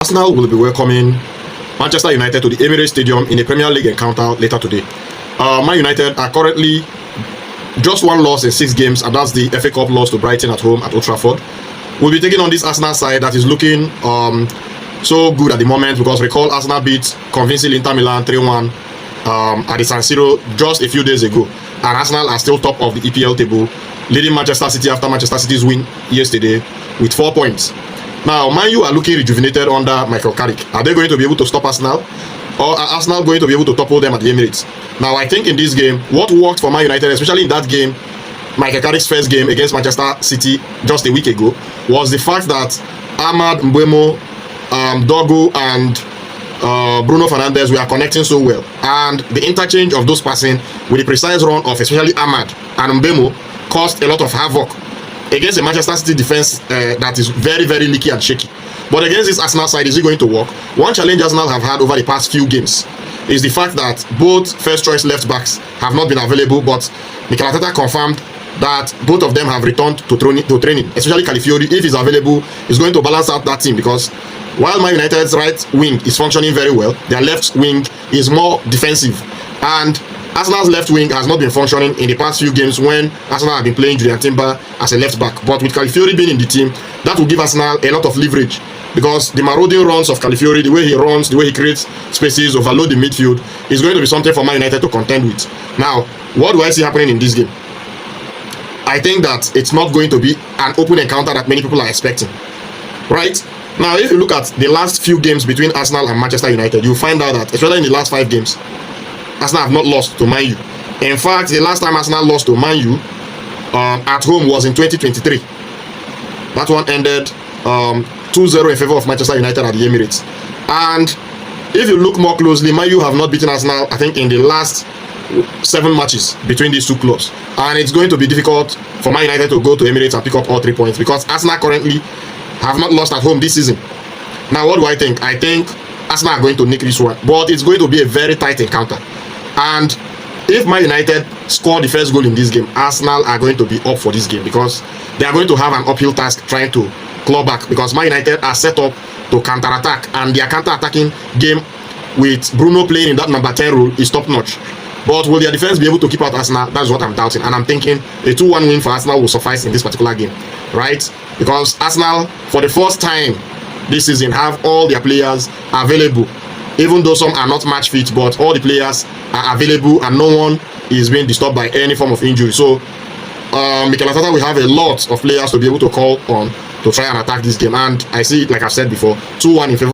Arsenal will be welcoming Manchester United to the Emirates Stadium in a Premier League encounter later today. Man United are currently just one loss in 6 games, and that's the FA Cup loss to Brighton at home at Old Trafford. We'll be taking on this Arsenal side that is looking so good at the moment, because recall Arsenal beat convincingly Inter Milan 3-1 at the San Siro just a few days ago, and Arsenal are still top of the EPL table, leading Manchester City after Manchester City's win yesterday with 4 points. Now, Man U are looking rejuvenated under Michael Carrick. Are they going to be able to stop Arsenal? Or are Arsenal going to be able to topple them at the Emirates? Now, I think in this game, what worked for Man United, especially in that game, Michael Carrick's first game against Manchester City just a week ago, was the fact that Ahmad, Mbeumo, Dogu and Bruno Fernandes were connecting so well. And the interchange of those passing with the precise run of especially Ahmad and Mbeumo caused a lot of havoc against a Manchester City defense that is very, very leaky and shaky. But against this Arsenal side, is it going to work? One challenge Arsenal have had over the past few games is the fact that both first-choice left-backs have not been available, but Mikel Arteta confirmed that both of them have returned to training, especially Calafiori. If he's available, is going to balance out that team, because while Man United's right wing is functioning very well, their left wing is more defensive, and Arsenal's left wing has not been functioning in the past few games when Arsenal have been playing Julian Timber as a left back. But with Calafiori being in the team, that will give Arsenal a lot of leverage, because the marauding runs of Calafiori, the way he runs, the way he creates spaces, overload the midfield, is going to be something for Man United to contend with. Now, what do I see happening in this game? I think that it's not going to be an open encounter that many people are expecting, right? Now, if you look at the last few games between Arsenal and Manchester United, you'll find out that, especially in the last 5 games, Arsenal have not lost to Man U. In fact, the last time Arsenal lost to Man U at home was in 2023. That one ended 2-0 in favor of Manchester United at the Emirates. And if you look more closely, Man U have not beaten Arsenal, I think, in the last 7 matches between these two clubs. And it's going to be difficult for Man United to go to Emirates and pick up all 3 points, because Arsenal currently have not lost at home this season. Now, what do I think? I think Arsenal are going to nick this one, but it's going to be a very tight encounter. And if Man United score the first goal in this game, Arsenal are going to be up for this game, because they are going to have an uphill task trying to claw back, because Man United are set up to counter-attack, and their counter-attacking game with Bruno playing in that number 10 role is top-notch. But will their defense be able to keep out Arsenal? That's what I'm doubting, and I'm thinking a 2-1 win for Arsenal will suffice in this particular game, right? Because Arsenal, for the first time this season, have all their players available, even though some are not match fit, but all the players are available and no one is being disturbed by any form of injury. So Mikel Arteta will have a lot of players to be able to call on to try and attack this game, and I see it, like I've said before, 2-1 in favor